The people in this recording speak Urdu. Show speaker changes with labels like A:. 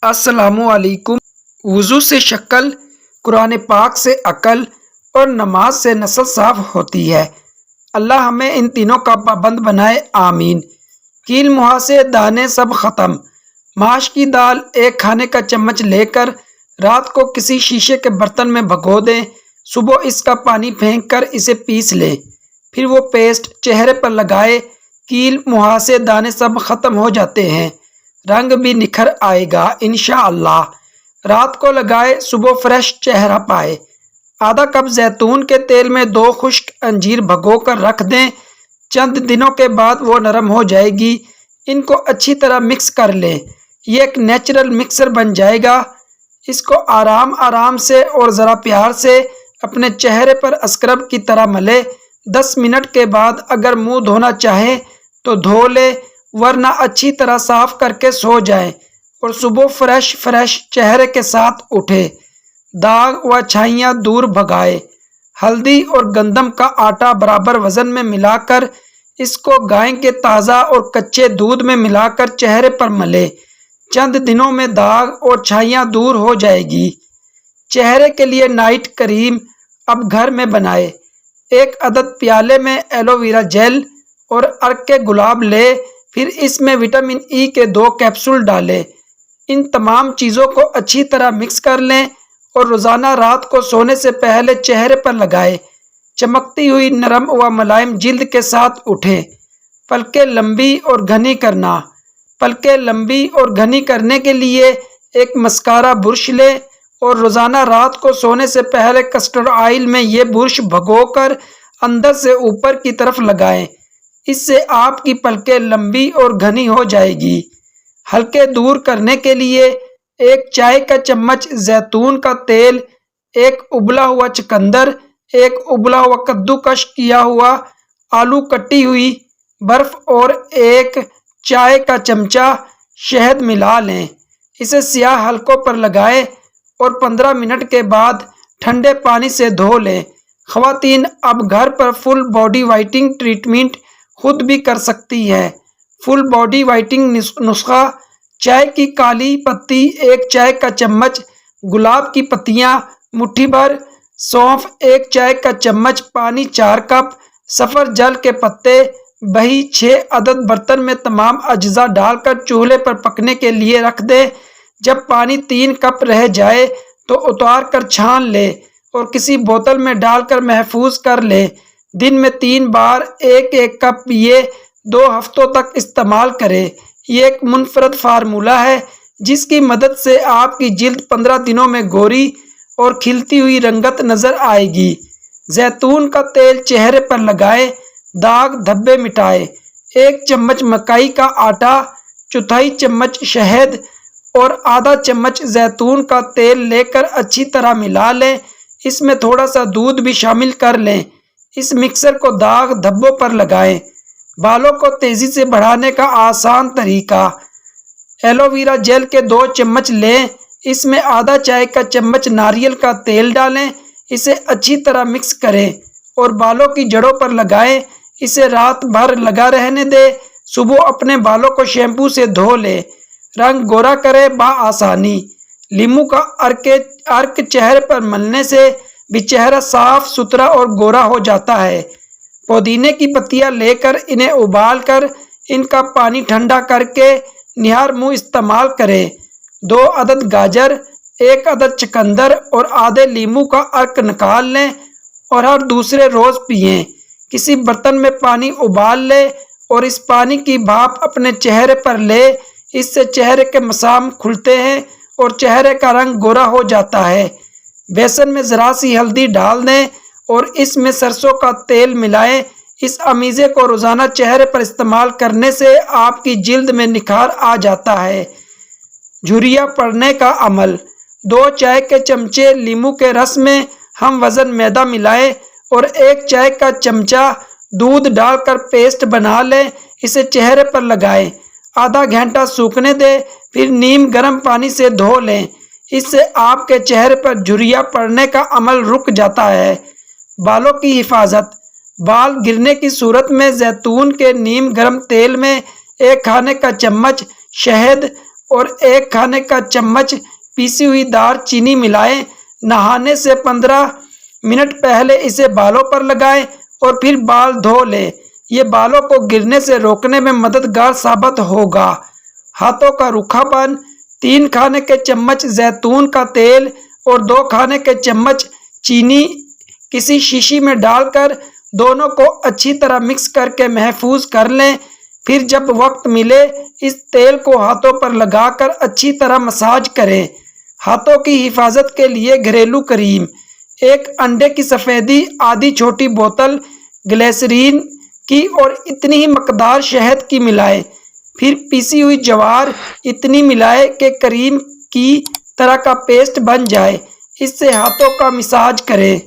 A: السلام علیکم۔ وضو سے شکل، قرآن پاک سے عقل اور نماز سے نسل صاف ہوتی ہے۔ اللہ ہمیں ان تینوں کا پابند بنائے، آمین۔ کیل مہاسے دانے سب ختم۔ ماش کی دال ایک کھانے کا چمچ لے کر رات کو کسی شیشے کے برتن میں بھگو دیں، صبح اس کا پانی پھینک کر اسے پیس لیں، پھر وہ پیسٹ چہرے پر لگائے۔ کیل مہاسے دانے سب ختم ہو جاتے ہیں، رنگ بھی نکھر آئے گا انشاءاللہ۔ رات کو لگائے، صبح فریش چہرہ پائے۔ آدھا کپ زیتون کے تیل میں 2 خشک انجیر بھگو کر رکھ دیں، چند دنوں کے بعد وہ نرم ہو جائے گی۔ ان کو اچھی طرح مکس کر لیں، یہ ایک نیچرل مکسر بن جائے گا۔ اس کو آرام آرام سے اور ذرا پیار سے اپنے چہرے پر اسکرب کی طرح ملے۔ 10 منٹ کے بعد اگر منہ دھونا چاہیں تو دھو لے، ورنہ اچھی طرح صاف کر کے سو جائیں اور صبح فریش چہرے کے ساتھ اٹھے۔ داغ و چھائیاں دور بھگائے۔ ہلدی اور گندم کا آٹا برابر وزن میں ملا کر اس کو گائے کے تازہ اور کچے دودھ میں ملا کر چہرے پر ملے، چند دنوں میں داغ اور چھائیاں دور ہو جائے گی۔ چہرے کے لیے نائٹ کریم اب گھر میں بنائے۔ 1 عدد پیالے میں ایلو ویرا جیل اور عرق کے گلاب لے، پھر اس میں وٹامن ای کے 2 کیپسول ڈالیں۔ ان تمام چیزوں کو اچھی طرح مکس کر لیں اور روزانہ رات کو سونے سے پہلے چہرے پر لگائیں۔ چمکتی ہوئی نرم و ملائم جلد کے ساتھ اٹھیں۔ پلکیں لمبی اور گھنی کرنا۔ پلکیں لمبی اور گھنی کرنے کے لیے ایک مسکارا برش لیں اور روزانہ رات کو سونے سے پہلے کسٹرڈ آئل میں یہ برش بھگو کر اندر سے اوپر کی طرف لگائیں۔ اس سے آپ کی پلکیں لمبی اور گھنی ہو جائے گی۔ ہلکے دور کرنے کے لیے 1 چائے کا چمچ زیتون کا تیل، 1 ابلا ہوا چقندر، 1 ابلا ہوا کدوکش کیا ہوا آلو، کٹی ہوئی برف اور 1 چائے کا چمچہ شہد ملا لیں۔ اسے سیاہ حلقوں پر لگائیں اور 15 منٹ کے بعد ٹھنڈے پانی سے دھو لیں۔ خواتین اب گھر پر فل باڈی وائٹنگ ٹریٹمنٹ خود بھی کر سکتی ہیں۔ فل باڈی وائٹنگ نسخہ: چائے کی کالی پتی 1 چائے کا چمچ، گلاب کی پتیاں مٹھی بھر، سونف 1 چائے کا چمچ، پانی 4 کپ، سفر جل کے پتے بہی 6 عدد۔ برتن میں تمام اجزاء ڈال کر چولہے پر پکنے کے لیے رکھ دیں۔ جب پانی 3 کپ رہ جائے تو اتار کر چھان لیں اور کسی بوتل میں ڈال کر محفوظ کر لیں۔ دن میں 3 بار 1 کپ پیے، 2 ہفتوں تک استعمال کریں۔ یہ ایک منفرد فارمولہ ہے جس کی مدد سے آپ کی جلد 15 دنوں میں گوری اور کھلتی ہوئی رنگت نظر آئے گی۔ زیتون کا تیل چہرے پر لگائیں، داغ دھبے مٹائیں۔ 1 چمچ مکئی کا آٹا، چوتھائی چمچ شہد اور آدھا چمچ زیتون کا تیل لے کر اچھی طرح ملا لیں۔ اس میں تھوڑا سا دودھ بھی شامل کر لیں۔ اس مکسر کو داغ دھبوں پر لگائیں۔ بالوں کو تیزی سے بڑھانے کا آسان طریقہ: ایلو ویرا جیل کے 2 چمچ لیں، اس میں آدھا چائے کا چمچ ناریل کا تیل ڈالیں، اسے اچھی طرح مکس کریں اور بالوں کی جڑوں پر لگائیں۔ اسے رات بھر لگا رہنے دیں، صبح اپنے بالوں کو شیمپو سے دھو لیں۔ رنگ گورا کریں بآسانی۔ لیموں کا عرق چہرے پر ملنے سے بھی چہرہ صاف ستھرا اور گورا ہو جاتا ہے۔ پودینے کی پتیاں لے کر انہیں ابال کر ان کا پانی ٹھنڈا کر کے نہار منہ استعمال کریں۔ 2 عدد گاجر، 1 عدد چقندر اور آدھے لیموں کا عرق نکال لیں اور ہر دوسرے روز پئیں۔ کسی برتن میں پانی ابال لیں اور اس پانی کی بھاپ اپنے چہرے پر لیں، اس سے چہرے کے مسام کھلتے ہیں اور چہرے کا رنگ گورا ہو جاتا ہے۔ بیسن میں ذرا سی ہلدی ڈال دیں اور اس میں سرسوں کا تیل ملائیں۔ اس امیزے کو روزانہ چہرے پر استعمال کرنے سے آپ کی جلد میں نکھار آ جاتا ہے۔ جھریاں پڑنے کا عمل: 2 چائے کے چمچے لیموں کے رس میں ہم وزن میدا ملائیں اور 1 چائے کا چمچہ دودھ ڈال کر پیسٹ بنا لیں، اسے چہرے پر لگائیں۔ آدھا گھنٹہ سوکھنے دیں، پھر نیم گرم پانی سے دھو لیں۔ اس سے آپ کے چہرے پر جھریاں پڑنے کا عمل رک جاتا ہے۔ بالوں کی حفاظت: بال گرنے کی صورت میں زیتون کے نیم گرم تیل میں 1 کھانے کا چمچ شہد اور 1 کھانے کا چمچ پیسی ہوئی دار چینی ملائیں۔ نہانے سے 15 منٹ پہلے اسے بالوں پر لگائیں اور پھر بال دھو لیں۔ یہ بالوں کو گرنے سے روکنے میں مددگار ثابت ہوگا۔ ہاتھوں کا روکھا پن: 3 کھانے کے چمچ زیتون کا تیل اور 2 کھانے کے چمچ چینی کسی شیشی میں ڈال کر دونوں کو اچھی طرح مکس کر کے محفوظ کر لیں۔ پھر جب وقت ملے اس تیل کو ہاتھوں پر لگا کر اچھی طرح مساج کریں۔ ہاتھوں کی حفاظت کے لیے گھریلو کریم: 1 انڈے کی سفیدی، آدھی چھوٹی بوتل گلیسرین کی اور اتنی ہی مقدار شہد کی ملائیں۔ پھر پیسی ہوئی جوار اتنی ملائیں کہ کریم کی طرح کا پیسٹ بن جائے۔ اس سے ہاتھوں کا مساج کریں۔